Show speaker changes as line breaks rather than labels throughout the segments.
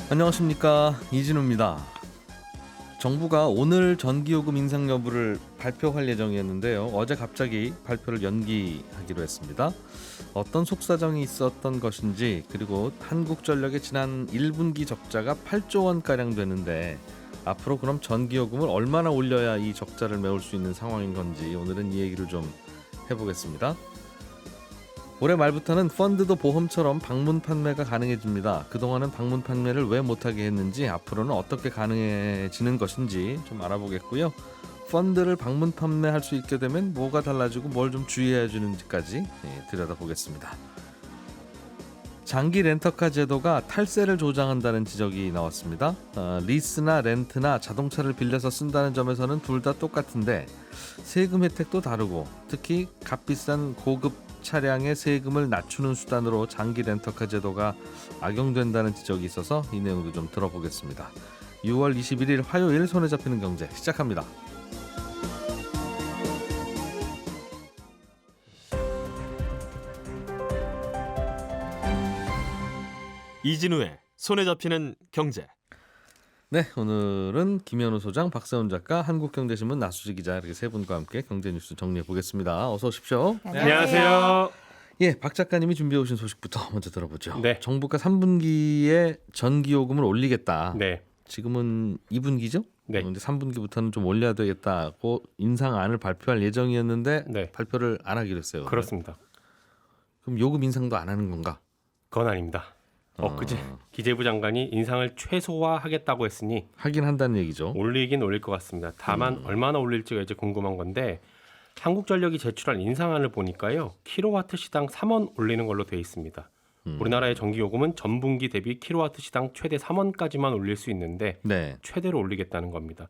안녕하십니까, 이진우입니다. 정부가 오늘 전기요금 인상 여부를 발표할 예정이었는데요. 어제 갑자기 발표를 연기하기로 했습니다. 어떤 속사정이 있었던 것인지, 그리고 한국전력의 지난 1분기 적자가 8조 원가량 되는데 앞으로 그럼 전기요금을 얼마나 올려야 이 적자를 메울 수 있는 상황인 건지 오늘은 이 얘기를 좀 해보겠습니다. 올해 말부터는 펀드도 보험처럼 방문 판매가 가능해집니다. 그동안은 방문 판매를 왜 못하게 했는지, 앞으로는 어떻게 가능해지는 것인지 좀 알아보겠고요. 펀드를 방문 판매할 수 있게 되면 뭐가 달라지고 뭘 좀 주의해야 되는지까지 들여다보겠습니다. 장기 렌터카 제도가 탈세를 조장한다는 지적이 나왔습니다. 리스나 렌트나 자동차를 빌려서 쓴다는 점에서는 둘 다 똑같은데 세금 혜택도 다르고, 특히 값비싼 고급 차량의 세금을 낮추는 수단으로 장기 렌터카 제도가 악용된다는 지적이 있어서 이 내용도 좀 들어보겠습니다. 6월 21일 화요일 손에 잡히는 경제 시작합니다.
이진우의 손에 잡히는 경제.
네, 오늘은 김현우 소장, 박세훈 작가, 한국경제신문 나수지 기자, 이렇게 세 분과 함께 경제 뉴스 정리해 보겠습니다. 어서 오십시오.
안녕하세요.
예, 박 작가님이 준비해 오신 소식부터 먼저 들어보죠.
네.
정부가 3분기에 전기요금을 올리겠다.
네.
지금은 2분기죠?
네.
근데 3분기부터는 좀 올려야 되겠다고 인상안을 발표할 예정이었는데
네.
발표를 안 하기로 했어요. 오늘.
그렇습니다.
그럼 요금 인상도 안 하는 건가?
그건 아닙니다. 엊그제 기재부 장관이 인상을 최소화하겠다고 했으니
하긴 한다는 얘기죠.
올리긴 올릴 것 같습니다. 다만 얼마나 올릴지가 이제 궁금한 건데, 한국전력이 제출한 인상안을 보니까요, 킬로와트 시당 3원 올리는 걸로 돼 있습니다. 우리나라의 전기요금은 전분기 대비 킬로와트 시당 최대 3원까지만 올릴 수 있는데
네.
최대로 올리겠다는 겁니다.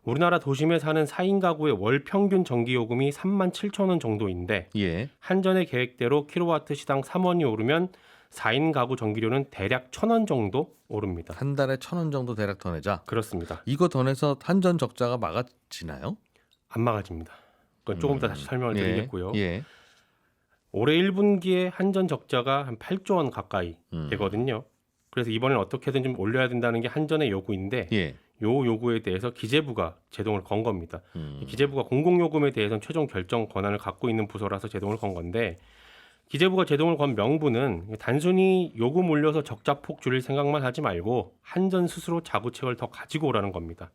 우리나라 도심에 사는 4인 가구의 월 평균 전기요금이 37,000원 정도인데,
예.
한전의 계획대로 킬로와트 시당 3원이 오르면 4인 가구 전기료는 대략 1,000원 정도 오릅니다.
한 달에 1,000원 정도 대략 더 내자.
그렇습니다.
이거 더 내서 한전 적자가 막아지나요?
안 막아집니다. 그건 조금 이따 다시 설명을 드리겠고요.
예.
올해 1분기에 한전 적자가 한 8조 원 가까이 되거든요. 그래서 이번엔 어떻게든 좀 올려야 된다는 게 한전의 요구인데,
예.
요 요구에 대해서 기재부가 제동을 건 겁니다. 기재부가 공공요금에 대해서는 최종 결정 권한을 갖고 있는 부서라서 제동을 건 건데, 기재부가 제동을 건 명분은 단순히 요금 올려서 적자폭 줄일 생각만 하지 말고 한전 스스로 자구책을 더 가지고 오라는 겁니다.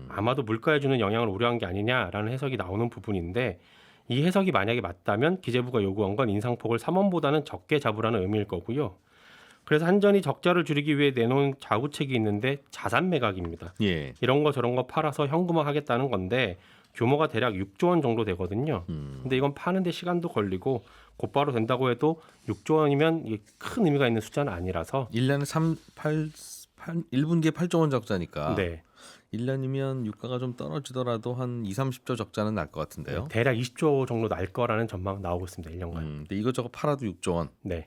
아마도 물가에 주는 영향을 우려한 게 아니냐라는 해석이 나오는 부분인데, 이 해석이 만약에 맞다면 기재부가 요구한 건 인상폭을 3원보다는 적게 잡으라는 의미일 거고요. 그래서 한전이 적자를 줄이기 위해 내놓은 자구책이 있는데 자산 매각입니다.
예.
이런 거 저런 거 팔아서 현금화하겠다는 건데 규모가 대략 6조 원 정도 되거든요. 근데 이건 파는데 시간도 걸리고 곧바로 된다고 해도 6조 원이면 이게 큰 의미가 있는 숫자는 아니라서
1년에 1분기에 8조 원 적자니까.
네.
1년이면 유가가 좀 떨어지더라도 한 2, 30조 적자는 날 것 같은데요.
대략 20조 정도 날 거라는 전망 나오고 있습니다. 1년간.
근데 이것저것 팔아도 6조 원.
네.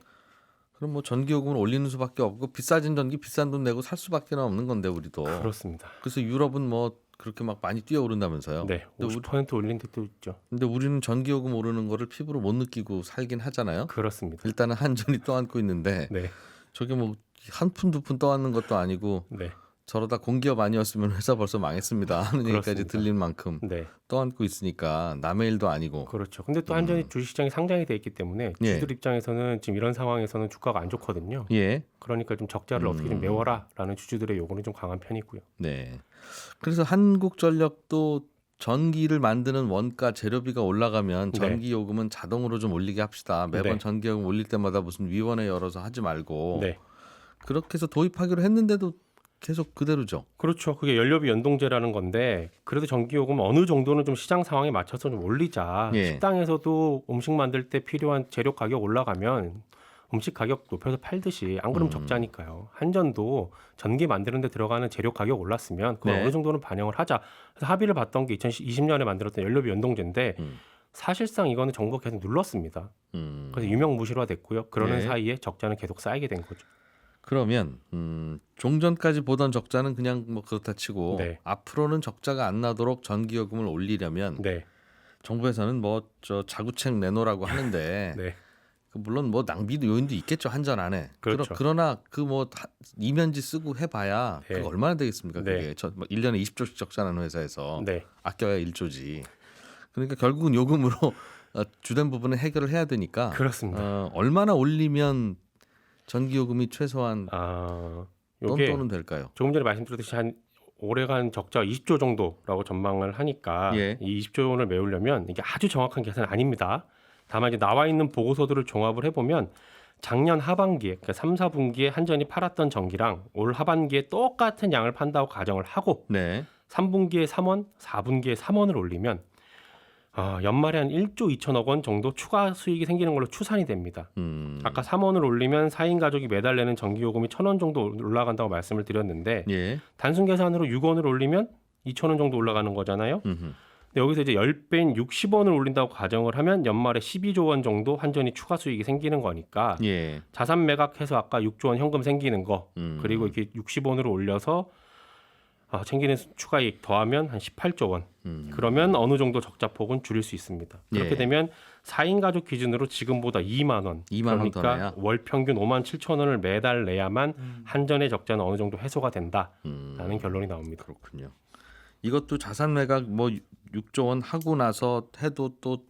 그럼 뭐 전기요금을 올리는 수밖에 없고, 비싸진 전기 비싼 돈 내고 살 수밖에 없는 건데 우리도.
그렇습니다.
그래서 유럽은 뭐 그렇게 막 많이 뛰어오른다면서요.
네. 50% 올린 데도 있죠.
근데 우리는 전기요금 오르는 거를 피부로 못 느끼고 살긴 하잖아요.
그렇습니다.
일단은 한전이 떠안고 있는데
네.
저게 뭐 한 푼 두 푼 떠안는 것도 아니고,
네.
저러다 공기업 아니었으면 회사 벌써 망했습니다 하는 얘기까지
그렇습니다.
들릴 만큼
네.
떠안고 있으니까 남의 일도 아니고.
그렇죠. 근데 또 한전이 주식시장에 상장이 돼 있기 때문에
예.
주주들 입장에서는 지금 이런 상황에서는 주가가 안 좋거든요.
예.
그러니까 좀 적자를 어떻게 좀 메워라라는 주주들의 요구는 좀 강한 편이고요.
네. 그래서 한국전력도 전기를 만드는 원가 재료비가 올라가면
네.
전기요금은 자동으로 좀 올리게 합시다. 매번
네.
전기요금 올릴 때마다 무슨 위원회 열어서 하지 말고.
네.
그렇게 해서 도입하기로 했는데도 계속 그대로죠.
그렇죠. 그게 연료비 연동제라는 건데, 그래도 전기요금 어느 정도는 좀 시장 상황에 맞춰서 좀 올리자.
예.
식당에서도 음식 만들 때 필요한 재료 가격 올라가면 음식 가격 높여서 팔듯이, 안 그러면 적자니까요. 한전도 전기 만드는 데 들어가는 재료 가격 올랐으면 그걸
네.
어느 정도는 반영을 하자. 그래서 합의를 봤던 게 2020년에 만들었던 연료비 연동제인데 사실상 이거는 정부가 계속 눌렀습니다. 그래서 유명무실화 됐고요. 그러는
네.
사이에 적자는 계속 쌓이게 된 거죠.
그러면 종전까지 보던 적자는 그냥 뭐 그렇다 치고,
네.
앞으로는 적자가 안 나도록 전기요금을 올리려면
네.
정부에서는 뭐 저 자구책 내놓으라고 하는데
네.
물론 뭐 낭비도 요인도 있겠죠 한전 안에.
그렇죠.
그러나 그 뭐 이면지 쓰고 해봐야
네.
그거 얼마나 되겠습니까?
네.
그게 1년에 20조씩 적자나는 회사에서
네.
아껴야 1조지. 그러니까 결국은 요금으로 주된 부분을 해결을 해야 되니까.
그렇습니다.
얼마나 올리면 전기요금이 최소한
요게
또는 될까요?
조금 전에 말씀드렸듯이 한 올해간 적자가 20조 정도라고 전망을 하니까
예.
이 20조 원을 메우려면 이게 아주 정확한 계산은 아닙니다. 다만 이제 나와 있는 보고서들을 종합을 해보면 작년 하반기에 그러니까 3, 4분기에 한전이 팔았던 전기랑 올 하반기에 똑같은 양을 판다고 가정을 하고
네.
3분기에 3원, 4분기에 3원을 올리면 연말에 한 1조 2천억 원 정도 추가 수익이 생기는 걸로 추산이 됩니다. 아까 3원을 올리면 4인 가족이 매달 내는 전기요금이 1,000원 정도 올라간다고 말씀을 드렸는데
예.
단순 계산으로 6원을 올리면 2,000원 정도 올라가는 거잖아요. 근데 여기서 이제 10배인 60원을 올린다고 가정을 하면 연말에 12조 원 정도 한전이 추가 수익이 생기는 거니까
예.
자산 매각해서 아까 6조 원 현금 생기는 거 그리고 이렇게 60원으로 올려서 챙기는 추가이익 더하면 한 18조 원. 그러면 어느 정도 적자폭은 줄일 수 있습니다. 그렇게
예.
되면 4인 가족 기준으로 지금보다 2만 원.
2만 원 더 내야?
그러니까 월 평균 5만 7천 원을 매달 내야만 한전의 적자는 어느 정도 해소가 된다라는 결론이 나옵니다.
그렇군요. 이것도 자산 매각 뭐 6조 원 하고 나서 해도 또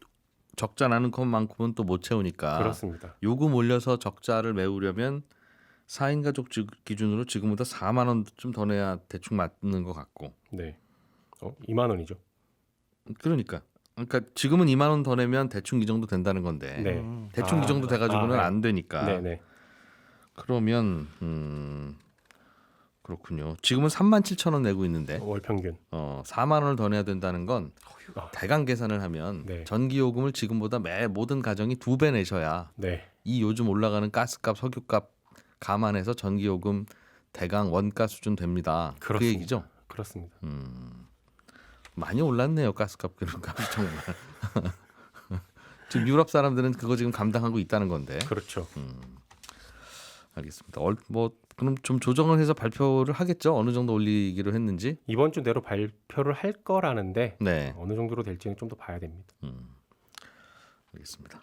적자 나는 것만큼은 또 못 채우니까.
그렇습니다.
요금 올려서 적자를 메우려면 4인 가족 기준으로 지금보다 4만 원좀 더 내야 대충 맞는 것 같고.
네. 2만 원이죠.
그러니까 지금은 2만 원 더 내면 대충 이 정도 된다는 건데.
네.
대충 이 정도 돼가지고는
네.
안 되니까.
네네.
그러면 그렇군요. 지금은 3만 7천 원 내고 있는데
월 평균.
4만 원을 더 내야 된다는 건 대강 계산을 하면
네.
전기요금을 지금보다 모든 가정이 2배 내셔야
네.
이 요즘 올라가는 가스값, 석유값 감안해서 전기요금 대강 원가 수준 됩니다. 그
그렇습니다.
얘기죠?
그렇습니다.
많이 올랐네요. 가스값 기름값이 정말. 지금 유럽 사람들은 그거 지금 감당하고 있다는 건데.
그렇죠.
알겠습니다. 그럼 좀 조정을 해서 발표를 하겠죠? 어느 정도 올리기로 했는지.
이번 주 내로 발표를 할 거라는데
네.
어느 정도로 될지는 좀 더 봐야 됩니다.
알겠습니다.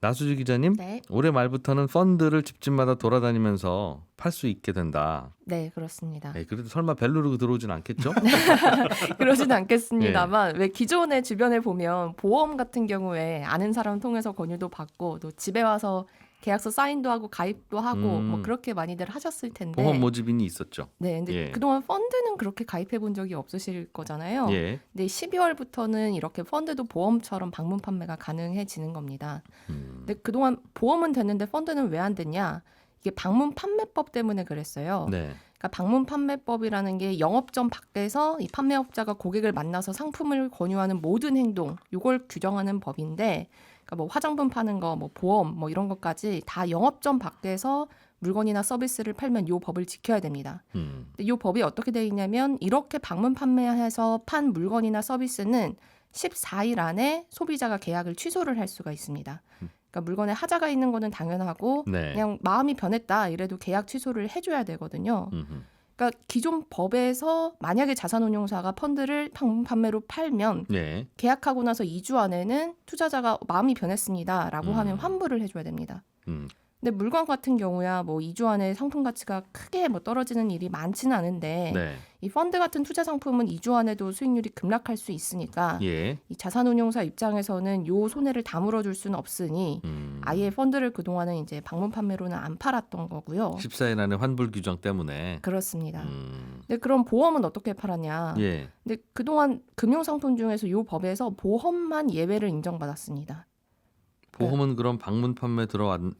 나수지 기자님,
네.
올해 말부터는 펀드를 집집마다 돌아다니면서 팔 수 있게 된다.
네, 그렇습니다.
네, 그래도 설마 벨누르고 들어오진 않겠죠?
그러진 않겠습니다만 왜 기존의 주변에 보면 보험 같은 경우에 아는 사람 통해서 권유도 받고 또 집에 와서 계약서 사인도 하고 가입도 하고 뭐 그렇게 많이들 하셨을 텐데.
보험 모집인이 있었죠.
네, 근데
예.
그동안 펀드는 그렇게 가입해 본 적이 없으실 거잖아요.
예.
근데 12월부터는 이렇게 펀드도 보험처럼 방문 판매가 가능해지는 겁니다. 근데 그동안 보험은 됐는데 펀드는 왜 안 됐냐? 이게 방문 판매법 때문에 그랬어요.
네.
그러니까 방문 판매법이라는 게 영업점 밖에서 이 판매업자가 고객을 만나서 상품을 권유하는 모든 행동, 이걸 규정하는 법인데, 그러니까 뭐 화장품 파는 거, 뭐 보험, 뭐 이런 것까지 다 영업점 밖에서 물건이나 서비스를 팔면 이 법을 지켜야 됩니다. 근데 이 법이 어떻게 되어 있냐면 이렇게 방문 판매해서 판 물건이나 서비스는 14일 안에 소비자가 계약을 취소를 할 수가 있습니다. 그러니까 물건에 하자가 있는 거는 당연하고
네.
그냥 마음이 변했다 이래도 계약 취소를 해줘야 되거든요. 그러니까 기존 법에서 만약에 자산운용사가 펀드를 방문 판매로 팔면
네.
계약하고 나서 2주 안에는 투자자가 마음이 변했습니다라고 하면 환불을 해줘야 됩니다. 근데 물건 같은 경우야 뭐 2주 안에 상품 가치가 크게 뭐 떨어지는 일이 많지는 않은데
네.
이 펀드 같은 투자 상품은 2주 안에도 수익률이 급락할 수 있으니까
예.
이 자산운용사 입장에서는 요 손해를 다 물어줄 수는 없으니 아예 펀드를 그동안은 이제 방문 판매로는 안 팔았던 거고요.
14일 안에 환불 규정 때문에.
그렇습니다. 근데 그럼 보험은 어떻게 팔았냐?
예.
근데 그동안 금융상품 중에서 요 법에서 보험만 예외를 인정받았습니다.
보험은 그럼 방문 판매 들어온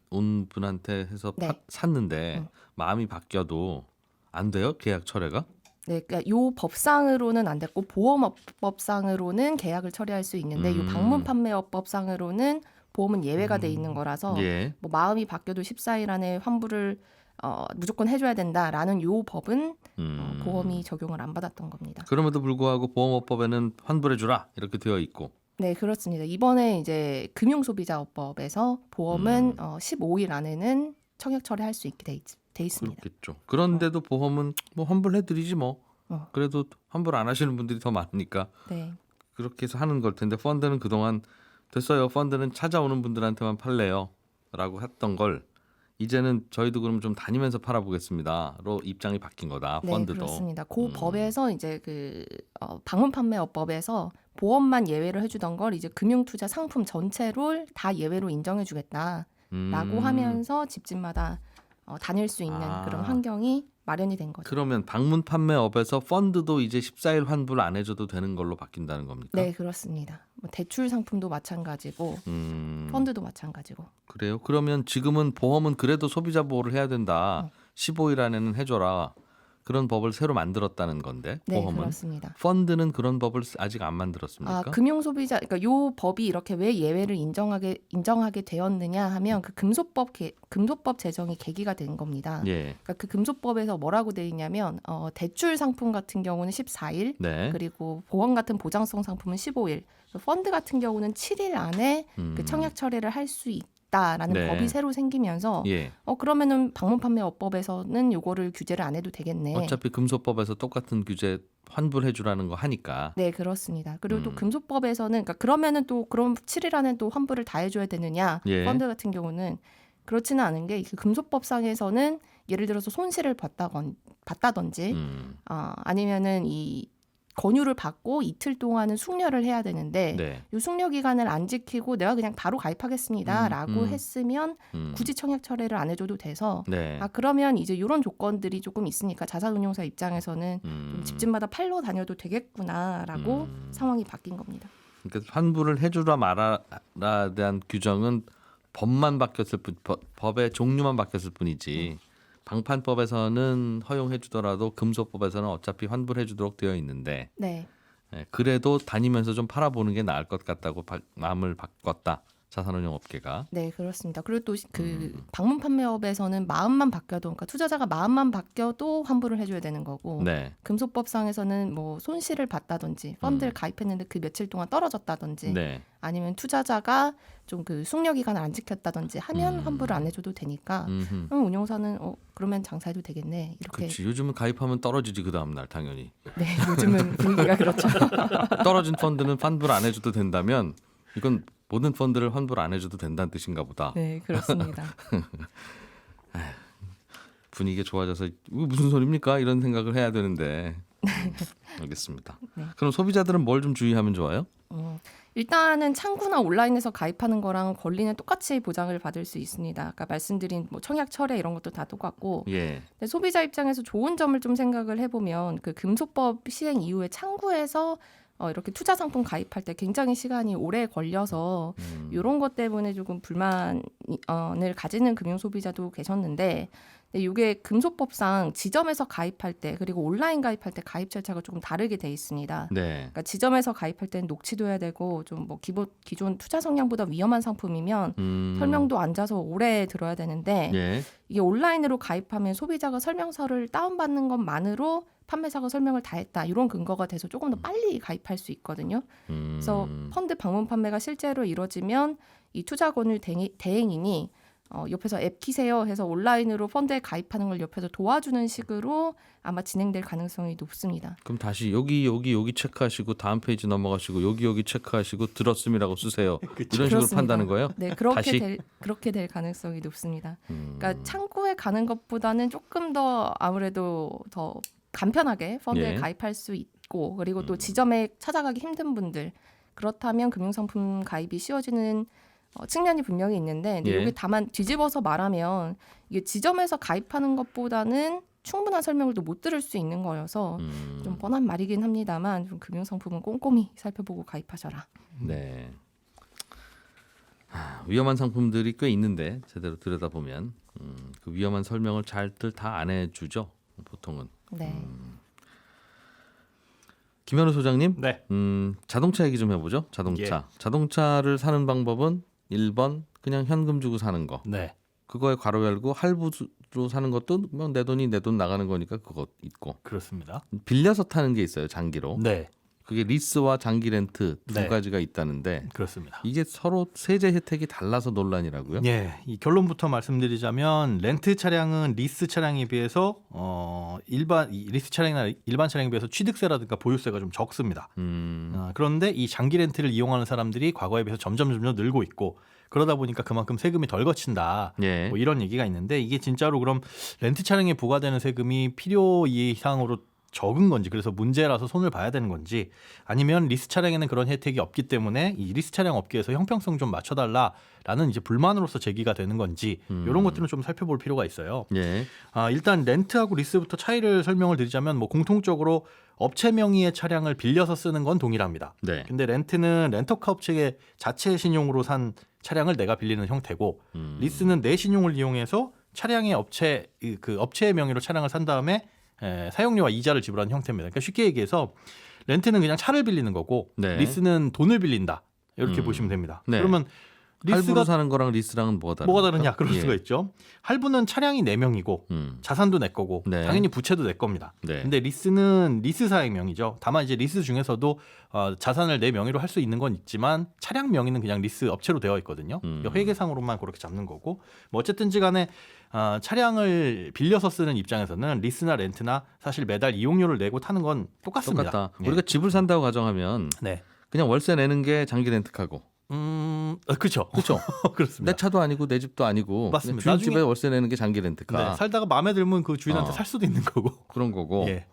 분한테 해서
네.
샀는데 마음이 바뀌어도 안 돼요? 계약 철회가?
네, 그러니까 요 법상으로는 안 됐고 보험업법상으로는 계약을 처리할 수 있는데 요 방문 판매업법상으로는 보험은 예외가 돼 있는 거라서
예.
뭐 마음이 바뀌어도 14일 안에 환불을 무조건 해줘야 된다라는 요 법은 보험이 적용을 안 받았던 겁니다.
그럼에도 불구하고 보험업법에는 환불해 주라 이렇게 되어 있고.
네, 그렇습니다. 이번에 이제 금융소비자업법에서 보험은 15일 안에는 청약 처리할 수 있게 돼 있습니다.
그렇겠죠. 그런데도 보험은 뭐 환불해드리지 뭐.
어.
그래도 환불 안 하시는 분들이 더 많으니까
네,
그렇게 해서 하는 걸 텐데 펀드는 그동안 됐어요. 펀드는 찾아오는 분들한테만 팔래요. 팔아라라고 했던 걸 이제는 저희도 그럼 좀 다니면서 팔아보겠습니다로 입장이 바뀐 거다.
네,
펀드도.
그렇습니다. 그 법에서 이제 방문 판매업법에서 보험만 예외를 해주던 걸 이제 금융투자 상품 전체를 다 예외로 인정해주겠다라고 하면서 집집마다 다닐 수 있는 그런 환경이 마련이 된 거죠.
그러면 방문 판매업에서 펀드도 이제 14일 환불 안 해줘도 되는 걸로 바뀐다는 겁니까?
네, 그렇습니다. 뭐 대출 상품도 마찬가지고 펀드도 마찬가지고.
그래요? 그러면 지금은 보험은 그래도 소비자 보호를 해야 된다. 15일 안에는 해줘라. 그런 법을 새로 만들었다는 건데
네,
보험은.
그렇습니다.
펀드는 그런 법을 아직 안 만들었습니까?
금융소비자, 그러니까 요 법이 이렇게 왜 예외를 인정하게 되었느냐 하면 그 금소법 제정이 계기가 된 겁니다.
예.
그러니까 그 금소법에서 뭐라고 돼 있냐면 대출 상품 같은 경우는 14일,
네.
그리고 보험 같은 보장성 상품은 15일, 펀드 같은 경우는 7일 안에 그 청약 철회를 할 수 있다라는
네.
법이 새로 생기면서
예.
그러면은 방문 판매업법에서는 요거를 규제를 안 해도 되겠네.
어차피 금소법에서 똑같은 규제 환불해 주라는 거 하니까.
네, 그렇습니다. 그리고 또 금소법에서는 그러니까 그러면은 또 그럼 7일 안에 또 환불을 다 해줘야 되느냐?
예.
펀드 같은 경우는 그렇지는 않은 게 그 금소법상에서는 예를 들어서 손실을 봤다든지 아니면은 이 권유를 받고 이틀 동안은 숙려를 해야 되는데
네.
이 숙려 기간을 안 지키고 내가 그냥 바로 가입하겠습니다라고 했으면 굳이 청약 철회를 안 해줘도 돼서
네.
그러면 이제 이런 조건들이 조금 있으니까 자산운용사 입장에서는 좀 집집마다 팔러 다녀도 되겠구나라고 상황이 바뀐 겁니다.
그러니까 환불을 해주라 말아라 대한 규정은 법만 바뀌었을 뿐, 법의 종류만 바뀌었을 뿐이지. 방판법에서는 허용해 주더라도 금소법에서는 어차피 환불해 주도록 되어 있는데
네.
그래도 다니면서 좀 팔아보는 게 나을 것 같다고 마음을 바꿨다. 자산운용 업계가.
네, 그렇습니다. 그리고 또 그 방문 판매업에서는 마음만 바뀌어도, 그러니까 투자자가 마음만 바뀌어도 환불을 해줘야 되는 거고,
네.
금소법상에서는 뭐 손실을 봤다든지, 펀드를 가입했는데 그 며칠 동안 떨어졌다든지,
네.
아니면 투자자가 좀 그 숙려 기간을 안 지켰다든지 하면 환불을 안 해줘도 되니까, 운용사는 그러면 장사해도 되겠네 이렇게.
그렇지. 요즘은 가입하면 떨어지지 그 다음 날 당연히.
네, 요즘은 분위기가 그렇죠.
떨어진 펀드는 환불 안 해줘도 된다면 이건 모든 펀드를 환불 안 해줘도 된다는 뜻인가 보다.
네, 그렇습니다.
분위기가 좋아져서 이거 무슨 소리입니까? 이런 생각을 해야 되는데. 알겠습니다.
네.
그럼 소비자들은 뭘 좀 주의하면 좋아요?
일단은 창구나 온라인에서 가입하는 거랑 권리는 똑같이 보장을 받을 수 있습니다. 아까 말씀드린 뭐 청약 철회 이런 것도 다 똑같고.
예.
근데 소비자 입장에서 좋은 점을 좀 생각을 해보면 그 금소법 시행 이후에 창구에서 이렇게 투자 상품 가입할 때 굉장히 시간이 오래 걸려서 이런 것 때문에 조금 불만을 가지는 금융 소비자도 계셨는데, 이게 금소법상 지점에서 가입할 때 그리고 온라인 가입할 때 가입 절차가 조금 다르게 돼 있습니다.
네.
그러니까 지점에서 가입할 때는 녹취도 해야 되고 좀 뭐 기존 투자 성향보다 위험한 상품이면 설명도 앉아서 오래 들어야 되는데
예.
이게 온라인으로 가입하면 소비자가 설명서를 다운받는 것만으로 판매사가 설명을 다 했다 이런 근거가 돼서 조금 더 빨리 가입할 수 있거든요. 그래서 펀드 방문 판매가 실제로 이루어지면 이 투자권을 대행인이 옆에서 앱 키세요 해서 온라인으로 펀드에 가입하는 걸 옆에서 도와주는 식으로 아마 진행될 가능성이 높습니다.
그럼 다시 여기 체크하시고 다음 페이지 넘어가시고 여기 체크하시고 들었음이라고 쓰세요. 이런 식으로
그렇습니다.
판다는 거예요?
네,
다시?
그렇게 될 가능성이 높습니다. 그러니까 창구에 가는 것보다는 조금 더 아무래도 더 간편하게 펀드에
예.
가입할 수 있고, 그리고 또 지점에 찾아가기 힘든 분들, 그렇다면 금융상품 가입이 쉬워지는 측면이 분명히 있는데, 근데
예.
여기 다만 뒤집어서 말하면 이게 지점에서 가입하는 것보다는 충분한 설명을 또 못 들을 수 있는 거여서 좀 뻔한 말이긴 합니다만 좀 금융상품은 꼼꼼히 살펴보고 가입하셔라.
네. 위험한 상품들이 꽤 있는데 제대로 들여다보면 그 위험한 설명을 잘들 다 안 해주죠. 보통은.
네.
김현우 소장님,
네.
자동차 얘기 좀 해보죠. 자동차. 자동차를 사는 방법은 1번 그냥 현금 주고 사는 거.
네.
그거에 괄호 열고 할부로 사는 것도 뭐 내 돈이 내 돈 나가는 거니까 그거 있고.
그렇습니다.
빌려서 타는 게 있어요. 장기로.
네.
그게 리스와 장기 렌트 두
네.
가지가 있다는데
그렇습니다.
이게 서로 세제 혜택이 달라서 논란이라고요?
예, 이 결론부터 말씀드리자면 렌트 차량은 리스 차량에 비해서 리스 차량이나 일반 차량에 비해서 취득세라든가 보유세가 좀 적습니다. 그런데 이 장기 렌트를 이용하는 사람들이 과거에 비해서 점점 늘고 있고, 그러다 보니까 그만큼 세금이 덜 거친다.
예.
뭐 이런 얘기가 있는데 이게 진짜로 그럼 렌트 차량에 부과되는 세금이 필요 이상으로 적은 건지 그래서 문제라서 손을 봐야 되는 건지 아니면 리스 차량에는 그런 혜택이 없기 때문에 이 리스 차량 업계에서 형평성 좀 맞춰달라라는 이제 불만으로서 제기가 되는 건지 이런 것들은 좀 살펴볼 필요가 있어요.
예.
일단 렌트하고 리스부터 차이를 설명을 드리자면 뭐 공통적으로 업체 명의의 차량을 빌려서 쓰는 건 동일합니다.
네.
근데 렌트는 렌터카 업체의 자체 신용으로 산 차량을 내가 빌리는 형태고 리스는 내 신용을 이용해서 차량의 업체의 명의로 차량을 산 다음에 사용료와 이자를 지불하는 형태입니다. 그러니까 쉽게 얘기해서 렌트는 그냥 차를 빌리는 거고
네.
리스는 돈을 빌린다. 이렇게 보시면 됩니다.
네.
그러면
할부로
리스가
사는 거랑 리스랑은 뭐가
다르냐? 그럴 수가 있죠. 할부는 차량이 내 명이고 자산도 내 거고
네.
당연히 부채도 내 겁니다.
네.
근데 리스는 리스사의 명의죠. 다만 이제 리스 중에서도 자산을 내 명의로 할 수 있는 건 있지만 차량 명의는 그냥 리스 업체로 되어 있거든요. 회계상으로만 그렇게 잡는 거고 뭐 어쨌든지간에 차량을 빌려서 쓰는 입장에서는 리스나 렌트나 사실 매달 이용료를 내고 타는 건 똑같습니다.
똑같다.
예.
우리가 집을 산다고 가정하면
네.
그냥 월세 내는 게 장기 렌트카고.
그렇죠.
그렇죠.
그렇습니다.
내 차도 아니고 내 집도 아니고
맞습니다.
주인
나중에-
집에 월세 내는 게 장기 렌트카.
네, 살다가 마음에 들면 그 주인한테 살 수도 있는 거고.
그런 거고.
예.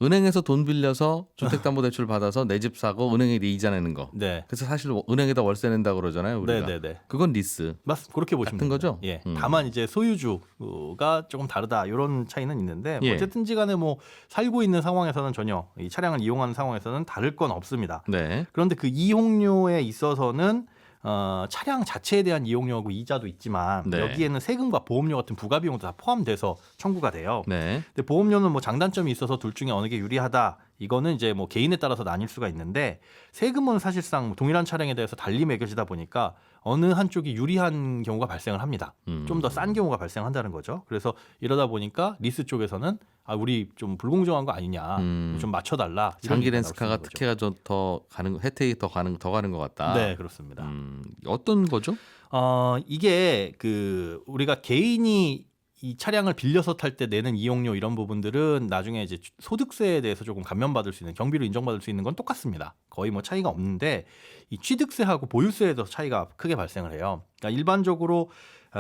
은행에서 돈 빌려서 주택담보대출 받아서 내 집 사고 은행에 이자 내는 거.
네.
그래서 사실 은행에다 월세 낸다 그러잖아요. 우리가.
네네네.
그건 리스.
맞습니다. 그렇게 보시면
같은
됩니다.
거죠?
예.
음.
다만 이제 소유주가 조금 다르다 이런 차이는 있는데
예.
어쨌든지간에 뭐 살고 있는 상황에서는 전혀 이 차량을 이용하는 상황에서는 다를 건 없습니다.
네.
그런데 그 이용료에 있어서는 차량 자체에 대한 이용료하고 이자도 있지만
네.
여기에는 세금과 보험료 같은 부가 비용도 다 포함돼서 청구가 돼요.
네.
근데 보험료는 뭐 장단점이 있어서 둘 중에 어느 게 유리하다. 이거는 이제 뭐 개인에 따라서 나뉠 수가 있는데 세금은 사실상 동일한 차량에 대해서 달리 매겨지다 보니까 어느 한쪽이 유리한 경우가 발생을 합니다. 좀 더 싼 경우가 발생한다는 거죠. 그래서 이러다 보니까 리스 쪽에서는 우리 좀 불공정한 거 아니냐, 좀 맞춰달라. 이런
장기
얘기가
렌트카가
나올 수 있는
특혜가 좀 더 가는 혜택이 더 가는 것 같다.
거죠. 네, 그렇습니다.
어떤 거죠?
이게 우리가 개인이 이 차량을 빌려서 탈 때 내는 이용료 이런 부분들은 나중에 이제 소득세에 대해서 조금 감면받을 수 있는 경비로 인정받을 수 있는 건 똑같습니다. 거의 뭐 차이가 없는데 이 취득세하고 보유세에 대해서 차이가 크게 발생을 해요. 그러니까 일반적으로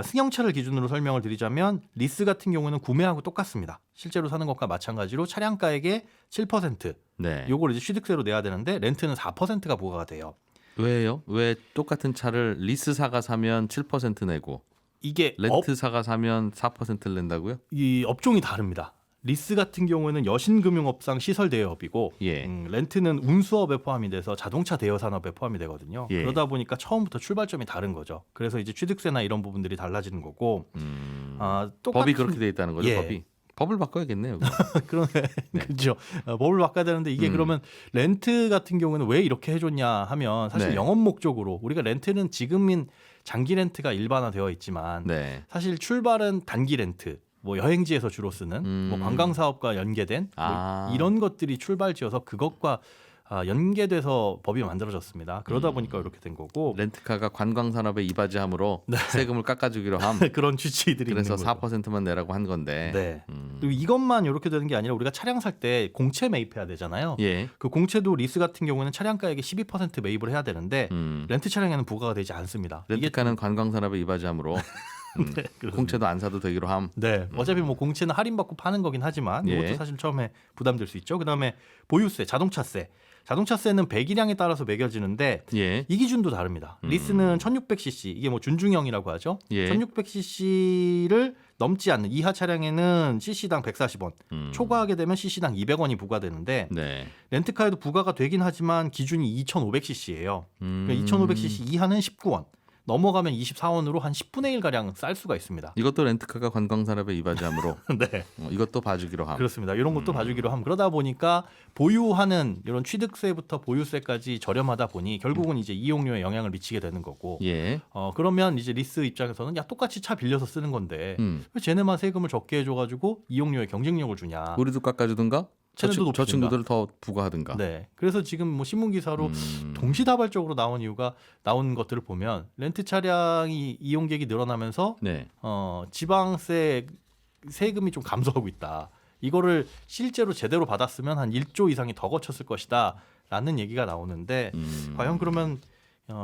승용차를 기준으로 설명을 드리자면 리스 같은 경우는 구매하고 똑같습니다. 실제로 사는 것과 마찬가지로 차량가액의 7%
네.
요걸 이제 취득세로 내야 되는데 렌트는 4%가 부과가 돼요.
왜요? 왜 똑같은 차를 리스사가 사면 7% 내고
이게
렌트사가 사면 4%를 낸다고요?
이 업종이 다릅니다. 리스 같은 경우에는 여신금융업상 시설대여업이고
예.
렌트는 운수업에 포함이 돼서 자동차 대여 산업에 포함이 되거든요.
예.
그러다 보니까 처음부터 출발점이 다른 거죠. 그래서 이제 취득세나 이런 부분들이 달라지는 거고 똑같은
법이 그렇게 돼 있다는 거죠.
예.
법이. 법을 바꿔야겠네요. 그거.
그러네.
네.
그렇죠. 법을 바꿔야 되는데 이게 그러면 렌트 같은 경우는 왜 이렇게 해줬냐 하면 사실
네.
영업 목적으로 우리가 렌트는 지금인 장기 렌트가 일반화되어 있지만
네.
사실 출발은 단기 렌트, 뭐 여행지에서 주로 쓰는 뭐 관광 사업과 연계된 뭐 이런 것들이 출발지여서 그것과 연계돼서 법이 만들어졌습니다. 그러다 보니까 이렇게 된 거고
렌트카가 관광 산업에 이바지함으로 세금을 깎아주기로 함.
그런 취지들이
그래서
있는 거죠.
4%만 내라고 한 건데.
네. 그리고 이것만 이렇게 되는 게 아니라 우리가 차량 살 때 공채 매입해야 되잖아요.
예.
그 공채도 리스 같은 경우는 차량가액의 12% 매입을 해야 되는데 렌트 차량에는 부과가 되지 않습니다.
렌트카는 관광 산업에 이바지함으로 공채도 안 사도 되기로 함.
네, 어차피 뭐 공채는 할인받고 파는 거긴 하지만 이것도
예.
사실 처음에 부담될 수 있죠. 그다음에 보유세, 자동차세. 자동차세는 배기량에 따라서 매겨지는데
예.
이 기준도 다릅니다. 리스는 1600cc, 이게 뭐 준중형이라고 하죠.
예.
1600cc를 넘지 않는 이하 차량에는 cc당 140원, 초과하게 되면 cc당 200원이 부과되는데
네.
렌트카에도 부과가 되긴 하지만 기준이 2500cc예요. 그러니까 2500cc 이하는 19원, 넘어가면 24원으로 한 10분의 1 가량 쌀 수가 있습니다.
이것도 렌트카가 관광 산업에 이바지함으로
네.
이것도 봐주기로 함.
그렇습니다. 이런 것도 봐주기로 함. 그러다 보니까 보유하는 이런 취득세부터 보유세까지 저렴하다 보니 결국은 이제 이용료에 영향을 미치게 되는 거고.
예.
그러면 이제 리스 입장에서는 야 똑같이 차 빌려서 쓰는 건데 왜 쟤네만 세금을 적게 해줘가지고 이용료에 경쟁력을 주냐.
우리도 깎아주든가
쟤네도
저
높여준다.
친구들을 더 부과하든가.
네. 그래서 지금 뭐 신문 기사로 동시다발적으로 나온 이유가 나온 것들을 보면 렌트 차량이 이용객이 늘어나면서
네.
지방세 세금이 좀 감소하고 있다. 이거를 실제로 제대로 받았으면 한 1조 이상이 더 거쳤을 것이다라는 얘기가 나오는데 과연 그러면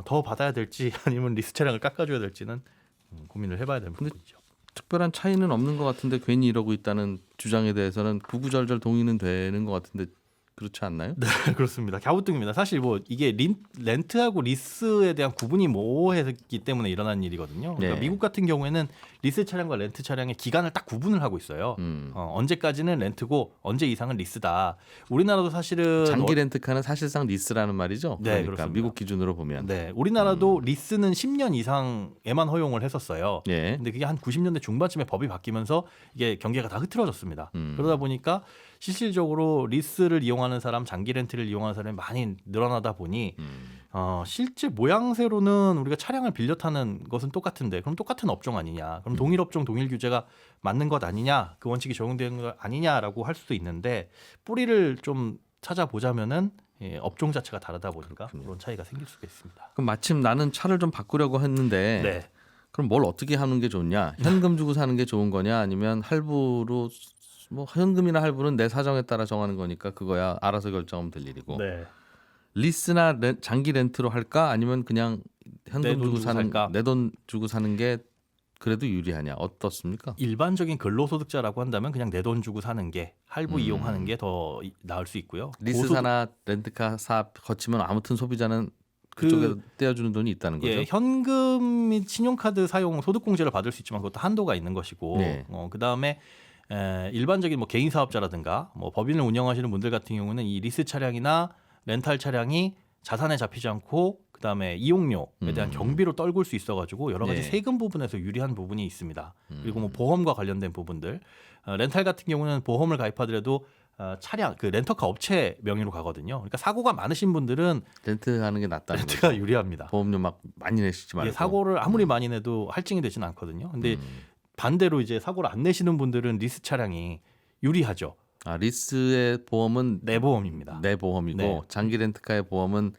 더 받아야 될지 아니면 리스 차량을 깎아줘야 될지는 고민을 해봐야 되는
근데
부분이죠.
특별한 차이는 없는 것 같은데 괜히 이러고 있다는 주장에 대해서는 구구절절 동의는 되는 것 같은데 그렇지 않나요?
네, 그렇습니다. 갸우뚱입니다. 사실 뭐 이게 렌트하고 리스에 대한 구분이 모호했기 때문에 일어난 일이거든요. 그러니까
네.
미국 같은 경우에는 리스 차량과 렌트 차량의 기간을 딱 구분을 하고 있어요. 언제까지는 렌트고 언제 이상은 리스다. 우리나라도 사실은
장기 렌트카는 사실상 리스라는 말이죠.
네,
그러니까
그렇습니다.
미국 기준으로 보면.
네, 우리나라도 리스는 10년 이상에만 허용을 했었어요.
예.
근데 그게 한 90년대 중반쯤에 법이 바뀌면서 이게 경계가 다 흐트러졌습니다. 그러다 보니까 실질적으로 리스를 이용하는 사람, 장기 렌트를 이용하는 사람이 많이 늘어나다 보니 실제 모양새로는 우리가 차량을 빌려 타는 것은 똑같은데 그럼 똑같은 업종 아니냐? 그럼 동일 업종 동일 규제가 맞는 것 아니냐? 그 원칙이 적용되는 것 아니냐라고 할 수도 있는데 뿌리를 좀 찾아보자면은 업종 자체가 다르다 보니까 그런 차이가 생길 수가 있습니다.
그럼 마침 나는 차를 좀 바꾸려고 했는데
네.
그럼 뭘 어떻게 하는 게 좋냐? 현금 주고 사는 게 좋은 거냐? 아니면 할부로 뭐 현금이나 할부는 내 사정에 따라 정하는 거니까 그거야 알아서 결정하면 될 일이고
네.
리스나 장기 렌트로 할까? 아니면 그냥 현금
돈
주고
주고
사는
살까?
내 돈 주고 사는 게 그래도 유리하냐? 어떻습니까?
일반적인 근로소득자라고 한다면 그냥 내 돈 주고 사는 게 할부 이용하는 게 더 나을 수 있고요.
리스사나 렌트카 사업 거치면 아무튼 소비자는 그쪽에 떼어주는 돈이 있다는 거죠.
예, 현금 및 신용카드 사용 소득공제를 받을 수 있지만 그것도 한도가 있는 것이고
네.
그다음에 일반적인 뭐 개인 사업자라든가 뭐 법인을 운영하시는 분들 같은 경우는 이 리스 차량이나 렌탈 차량이 자산에 잡히지 않고 그다음에 이용료에 대한 경비로 떨굴 수 있어가지고 여러 가지
네.
세금 부분에서 유리한 부분이 있습니다. 그리고 뭐 보험과 관련된 부분들 렌탈 같은 경우는 보험을 가입하더라도 차량 그 렌터카 업체 명의로 가거든요. 그러니까 사고가 많으신 분들은
렌트하는 게 낫다는
렌트가
거죠.
유리합니다.
보험료 막 많이 내시지 말고.
예, 사고를 아무리 많이 내도 할증이 되지는 않거든요. 근데 반대로 이제 사고를 안 내시는 분들은 리스 차량이 유리하죠.
아, 리스의 보험은
내 보험입니다.
내 보험이고
네.
장기 렌트카의 보험은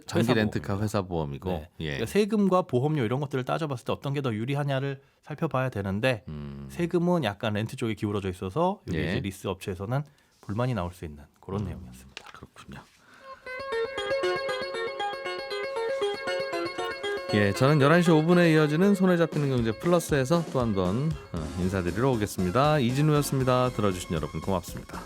장기
회사
렌트카
보험입니다.
회사 보험이고.
네.
예.
그러니까 세금과 보험료 이런 것들을 따져봤을 때 어떤 게 더 유리하냐를 살펴봐야 되는데 세금은 약간 렌트 쪽에 기울어져 있어서 여기
예.
이제 리스 업체에서는 불만이 나올 수 있는 그런 내용이었습니다.
그렇군요. 예, 저는 11시 5분에 이어지는 손에 잡히는 경제 플러스에서 또 한 번 인사드리러 오겠습니다. 이진우였습니다. 들어주신 여러분 고맙습니다.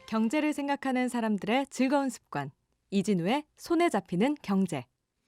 경제를 생각하는 사람들의 즐거운 습관. 이진우의 손에 잡히는 경제.